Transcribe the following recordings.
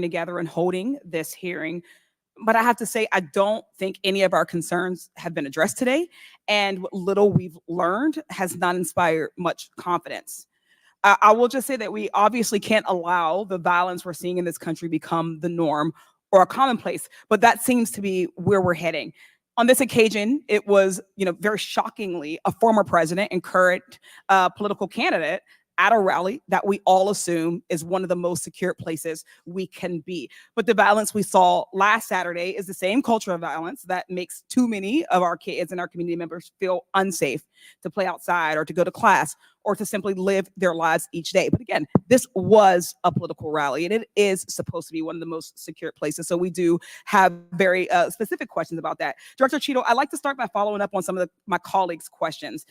together and holding this hearing. But I have to say, I don't think any of our concerns have been addressed today. And what little we've learned has not inspired much confidence. I will just say that we obviously can't allow the violence we're seeing in this country become the norm or a commonplace, but that seems to be where we're heading. On this occasion, it was, very shockingly, a former president and current political candidate at a rally that we all assume is one of the most secure places we can be. But the violence we saw last Saturday is the same culture of violence that makes too many of our kids and our community members feel unsafe to play outside or to go to class or to simply live their lives each day. But again, this was a political rally and it is supposed to be one of the most secure places. So we do have very specific questions about that. Director Cheeto, I'd like to start by following up on some of my colleagues' questions.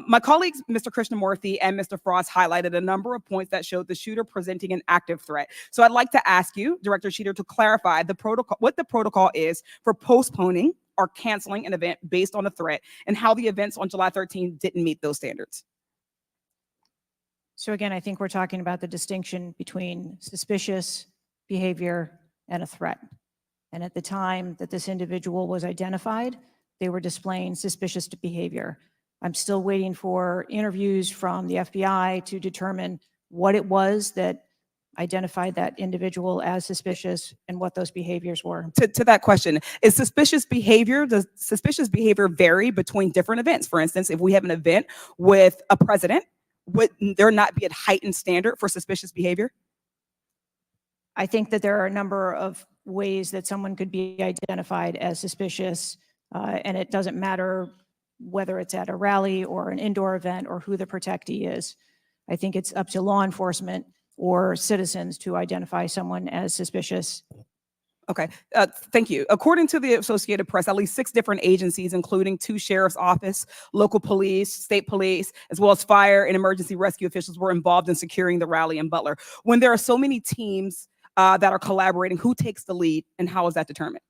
My colleagues, Mr. Krishnamurthy and Mr. Frost, highlighted a number of points that showed the shooter presenting an active threat. So I'd like to ask you, Director Cheeto, to clarify what the protocol is for postponing or canceling an event based on a threat and how the events on July 13th didn't meet those standards. So again, I think we're talking about the distinction between suspicious behavior and a threat. And at the time that this individual was identified, they were displaying suspicious behavior. I'm still waiting for interviews from the FBI to determine what it was that identified that individual as suspicious and what those behaviors were. To that question, does suspicious behavior vary between different events? For instance, if we have an event with a president, would there not be a heightened standard for suspicious behavior? I think that there are a number of ways that someone could be identified as suspicious, and it doesn't matter whether it's at a rally or an indoor event or who the protectee is. I think it's up to law enforcement or citizens to identify someone as suspicious. Okay, thank you. According to the Associated Press, at least 6 different agencies, including 2 sheriff's office, local police, state police, as well as fire and emergency rescue officials were involved in securing the rally in Butler. When there are so many teams that are collaborating, who takes the lead and how is that determined?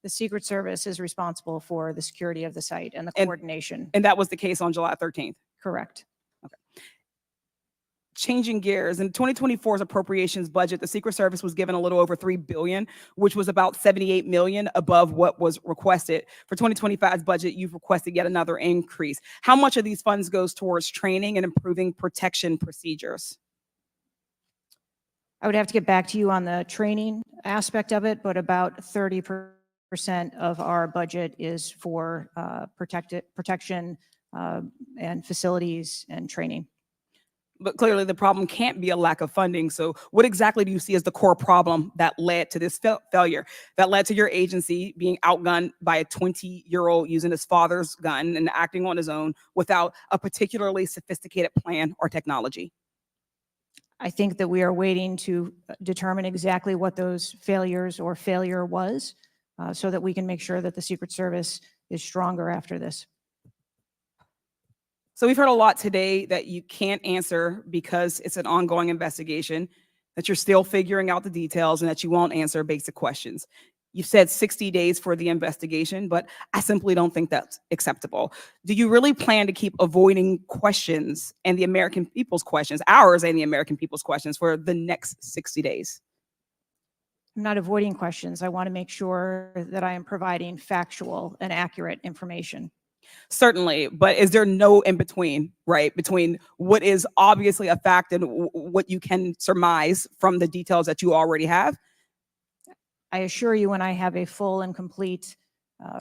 The Secret Service is responsible for the security of the site and the coordination. And that was the case on July 13th? Correct. Okay. Changing gears, in 2024's appropriations budget, the Secret Service was given a little over $3 billion, which was about $78 million above what was requested. For 2025's budget, you've requested yet another increase. How much of these funds goes towards training and improving protection procedures? I would have to get back to you on the training aspect of it, but about 30% of our budget is for protection and facilities and training. But clearly the problem can't be a lack of funding. So what exactly do you see as the core problem that led to this failure, that led to your agency being outgunned by a 20-year-old using his father's gun and acting on his own without a particularly sophisticated plan or technology? I think that we are waiting to determine exactly what those failures or failure was so that we can make sure that the Secret Service is stronger after this. So we've heard a lot today that you can't answer because it's an ongoing investigation, that you're still figuring out the details, and that you won't answer basic questions. You've said 60 days for the investigation, but I simply don't think that's acceptable. Do you really plan to keep avoiding questions and the American people's questions, ours and the American people's questions, for the next 60 days? I'm not avoiding questions. I want to make sure that I am providing factual and accurate information. Certainly, but is there no in between, right? Between what is obviously a fact and what you can surmise from the details that you already have? I assure you, when I have a full and complete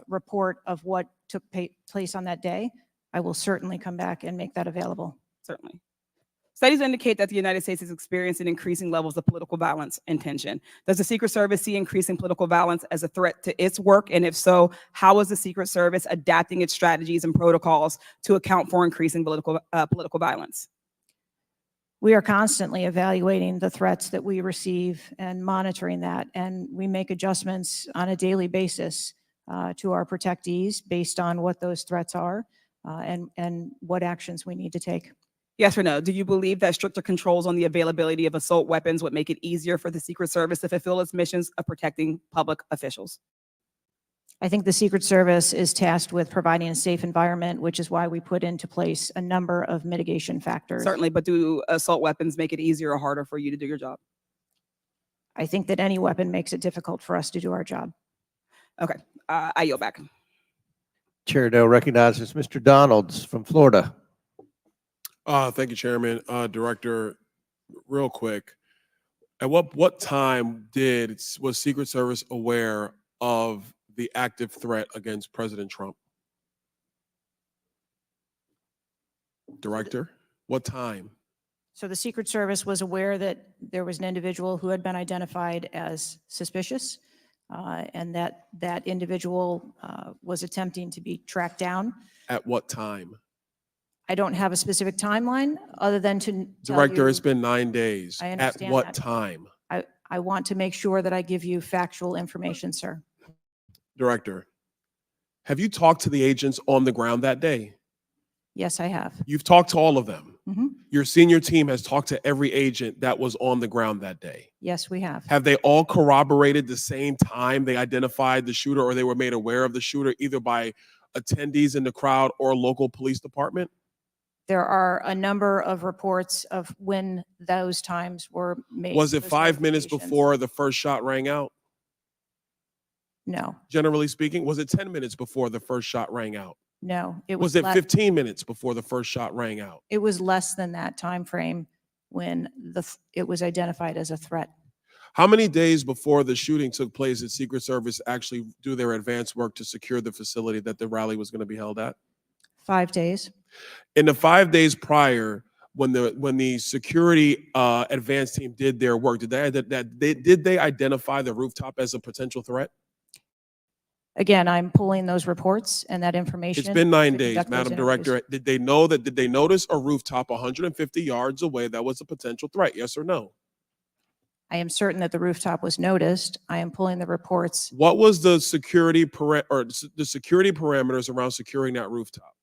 report of what took place on that day, I will certainly come back and make that available. Certainly. Studies indicate that the United States is experiencing increasing levels of political violence and tension. Does the Secret Service see increasing political violence as a threat to its work? And if so, how is the Secret Service adapting its strategies and protocols to account for increasing political violence? We are constantly evaluating the threats that we receive and monitoring that, and we make adjustments on a daily basis to our protectees based on what those threats are and what actions we need to take. Yes or no? Do you believe that stricter controls on the availability of assault weapons would make it easier for the Secret Service to fulfill its missions of protecting public officials? I think the Secret Service is tasked with providing a safe environment, which is why we put into place a number of mitigation factors. Certainly, but do assault weapons make it easier or harder for you to do your job? I think that any weapon makes it difficult for us to do our job. Okay, I yield back. Chair now recognizes Mr. Donalds from Florida. Thank you, Chairman. Director, real quick, at what time was Secret Service aware of the active threat against President Trump? Director, what time? So the Secret Service was aware that there was an individual who had been identified as suspicious, and that individual was attempting to be tracked down. At what time? I don't have a specific timeline other than to tell Director, you, it's been 9 days. I At understand what that. time? I want to make sure that I give you factual information, sir. Director, have you talked to the agents on the ground that day? Yes, I have. You've talked to all of them. Mhm. Your senior team has talked to every agent that was on the ground that day. Yes, we have. Have they all corroborated the same time they identified the shooter or they were made aware of the shooter, either by attendees in the crowd or local police department? There are a number of reports of when those times were made. Was it those 5 minutes notifications. before the first shot rang out? No, Generally speaking, was it 10 minutes before the first shot rang out? no. Was it 15 minutes before the first shot rang out? It was less than that time frame when it was identified as a threat. How many days before the shooting took place did Secret Service actually do their advance work to secure the facility that the rally was going to be held at? 5 days. In the 5 days prior, when the security advance team did their work, did they identify the rooftop as a potential threat? Again, I'm pulling those reports and that information. It's been 9 to days, conduct those Madam interviews. Director. Did they notice a rooftop 150 yards away that was a potential threat? Yes or no? I am certain that the rooftop was noticed. I am pulling the reports. What was the security parameters around securing that rooftop?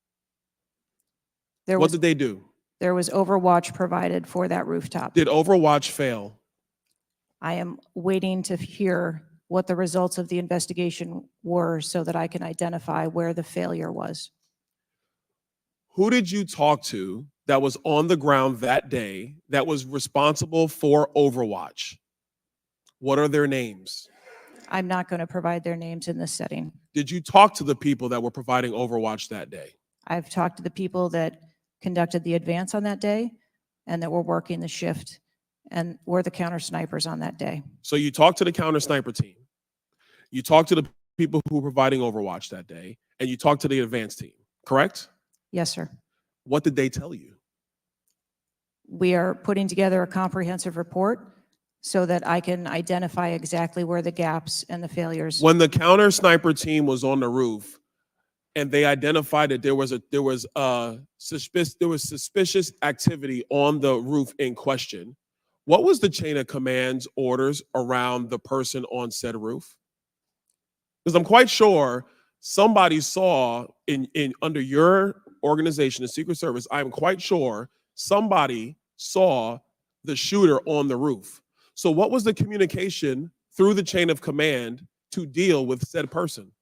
There What was did they do? there was overwatch provided for that rooftop. Did Overwatch fail? I am waiting to hear what the results of the investigation were so that I can identify where the failure was. Who did you talk to that was on the ground that day that was responsible for Overwatch? What are their names? I'm not going to provide their names in this setting. Did you talk to the people that were providing Overwatch that day? I've talked to the people that conducted the advance on that day and that were working the shift and were the counter snipers on that day. So you talked to the counter sniper team. You talked to the people who were providing Overwatch that day, and you talked to the advance team, correct? Yes, sir. What did they tell you? We are putting together a comprehensive report so that I can identify exactly where the gaps and the failures. When the counter sniper team was on the roof and they identified that there was suspicious activity on the roof in question, what was the chain of command's orders around the person on said roof? Because I'm quite sure somebody saw in under your organization, the Secret Service, I'm quite sure somebody saw the shooter on the roof. So what was the communication through the chain of command to deal with said person?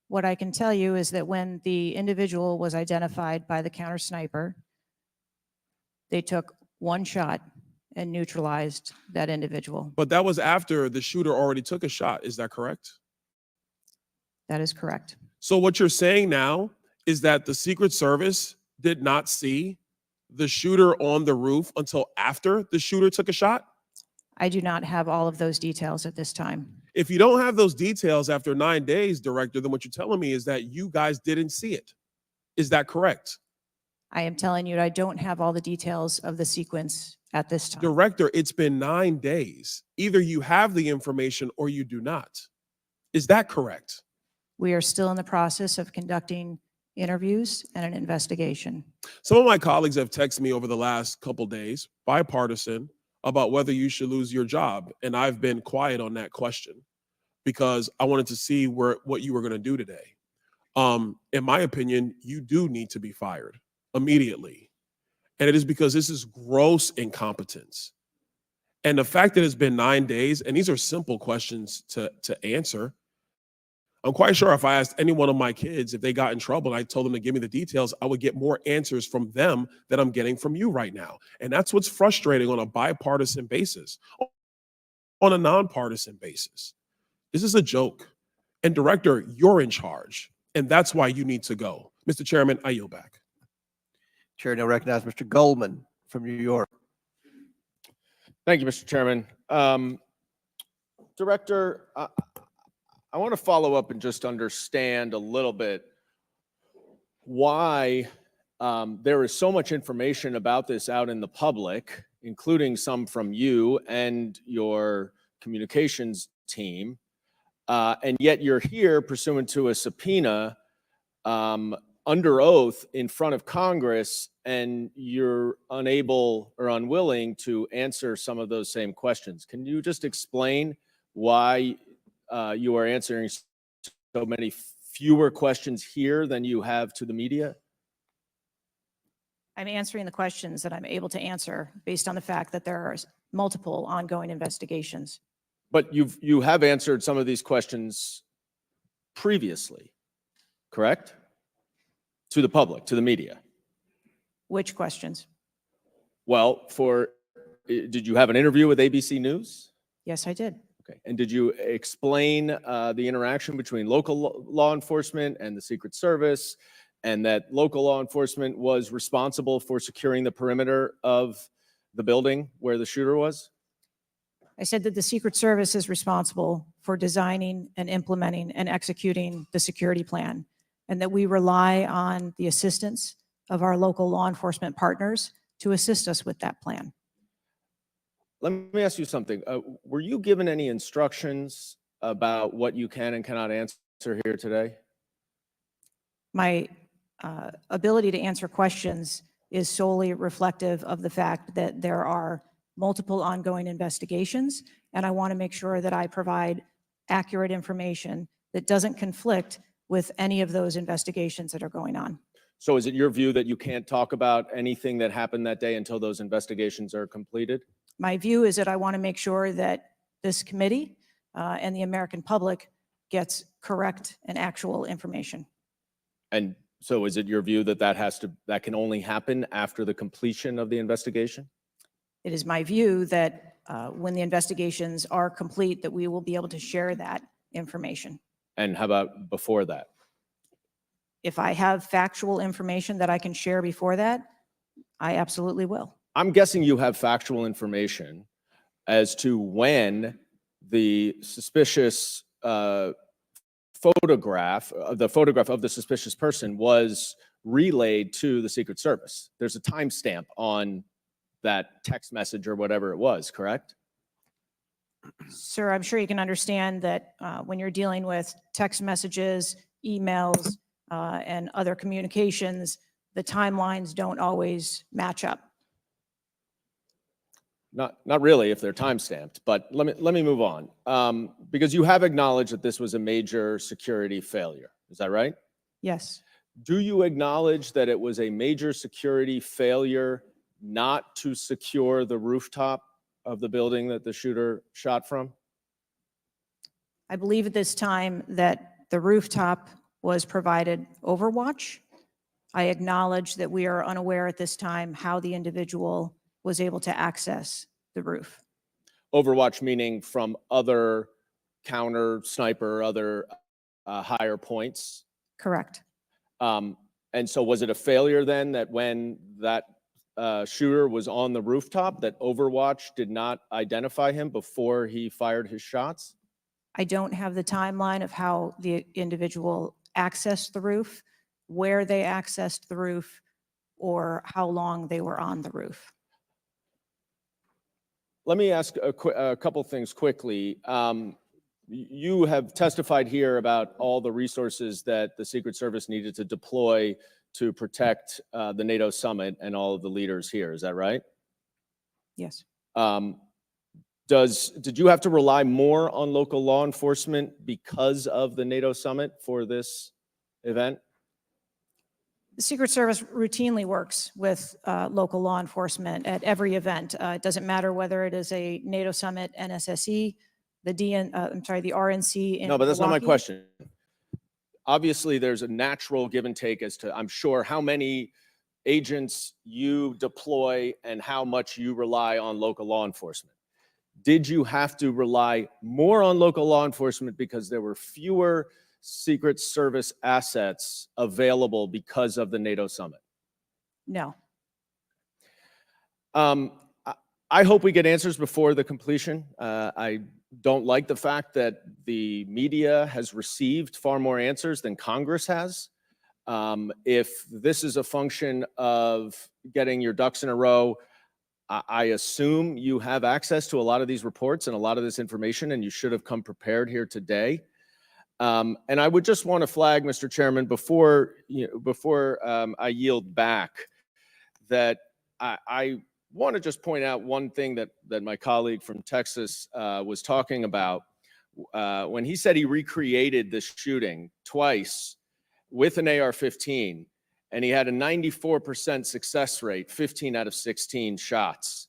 What I can tell you is that when the individual was identified by the counter sniper, they took one shot and neutralized that individual. But that was after the shooter already took a shot. Is that correct? That is correct. So what you're saying now is that the Secret Service did not see the shooter on the roof until after the shooter took a shot? I do not have all of those details at this time. If you don't have those details after 9 days, Director, then what you're telling me is that you guys didn't see it. Is that correct? I am telling you, I don't have all the details of the sequence at this time. Director, it's been 9 days. Either you have the information or you do not. Is that correct? We are still in the process of conducting interviews and an investigation. Some of my colleagues have texted me over the last couple days, bipartisan, about whether you should lose your job. And I've been quiet on that question because I wanted to see what you were going to do today. In my opinion, you do need to be fired immediately. And it is because this is gross incompetence. And the fact that it's been 9 days, and these are simple questions to answer. I'm quite sure if I asked any one of my kids if they got in trouble and I told them to give me the details, I would get more answers from them than I'm getting from you right now. And that's what's frustrating on a bipartisan basis. on a nonpartisan basis. This is a joke. And director, you're in charge. And that's why you need to go. Mr. Chairman, I yield back. Chair now recognizes Mr. Goldman from New York. Thank you, Mr. Chairman. Director, I want to follow up and just understand a little bit why there is so much information about this out in the public, including some from you and your communications team, and yet you're here pursuant to a subpoena under oath in front of Congress, and you're unable or unwilling to answer some of those same questions. Can you just explain why you are answering so many fewer questions here than you have to the media? I'm answering the questions that I'm able to answer based on the fact that there are multiple ongoing investigations. But you have answered some of these questions previously, correct? To the public, to the media. Which questions? Well, did you have an interview with ABC News? Yes, I did. Okay. And did you explain the interaction between local law enforcement and the Secret Service, and that local law enforcement was responsible for securing the perimeter of the building where the shooter was? I said that the Secret Service is responsible for designing and implementing and executing the security plan, and that we rely on the assistance of our local law enforcement partners to assist us with that plan. Let me ask you something. Were you given any instructions about what you can and cannot answer here today? My ability to answer questions is solely reflective of the fact that there are multiple ongoing investigations, and I want to make sure that I provide accurate information that doesn't conflict with any of those investigations that are going on. So is it your view that you can't talk about anything that happened that day until those investigations are completed? My view is that I want to make sure that this committee and the American public gets correct and actual information. And so is it your view that that can only happen after the completion of the investigation? It is my view that when the investigations are complete, that we will be able to share that information. And how about before that? If I have factual information that I can share before that, I absolutely will. I'm guessing you have factual information as to when the suspicious photograph of the suspicious person was relayed to the Secret Service. There's a timestamp on that text message or whatever it was, correct? Sir, I'm sure you can understand that when you're dealing with text messages, emails, and other communications, the timelines don't always match up. Not really if they're timestamped, but let me move on. Because you have acknowledged that this was a major security failure. Is that right? Yes. Do you acknowledge that it was a major security failure not to secure the rooftop of the building that the shooter shot from? I believe at this time that the rooftop was provided Overwatch. I acknowledge that we are unaware at this time how the individual was able to access the roof. Overwatch meaning from other counter sniper, other higher points? Correct. And so was it a failure then that when that shooter was on the rooftop, that Overwatch did not identify him before he fired his shots? I don't have the timeline of how the individual accessed the roof, where they accessed the roof, or how long they were on the roof. Let me ask a couple things quickly. You have testified here about all the resources that the Secret Service needed to deploy to protect the NATO summit and all of the leaders here. Is that right? Yes. Did you have to rely more on local law enforcement because of the NATO summit for this event? The Secret Service routinely works with local law enforcement at every event. It doesn't matter whether it is a NATO summit, NSSE, the RNC in No, but that's not my Milwaukee. question. Obviously, there's a natural give and take as to, I'm sure, how many agents you deploy and how much you rely on local law enforcement. Did you have to rely more on local law enforcement because there were fewer Secret Service assets available because of the NATO summit? No. I hope we get answers before the completion. I don't like the fact that the media has received far more answers than Congress has. If this is a function of getting your ducks in a row, I assume you have access to a lot of these reports and a lot of this information, and you should have come prepared here today. And I would just want to flag, Mr. Chairman, before I yield back, that I want to just point out one thing that my colleague from Texas was talking about when he said he recreated this shooting twice with an AR-15, and he had a 94% success rate, 15 out of 16 shots.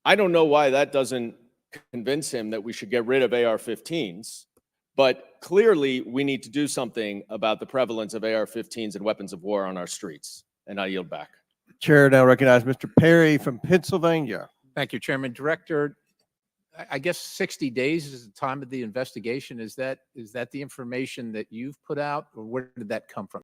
I don't know why that doesn't convince him that we should get rid of AR-15s, but clearly we need to do something about the prevalence of AR-15s and weapons of war on our streets. And I yield back. Chair now recognizes Mr. Perry from Pennsylvania. Thank you, Chairman. Director, I guess 60 days is the time of the investigation. Is that the information that you've put out, or where did that come from?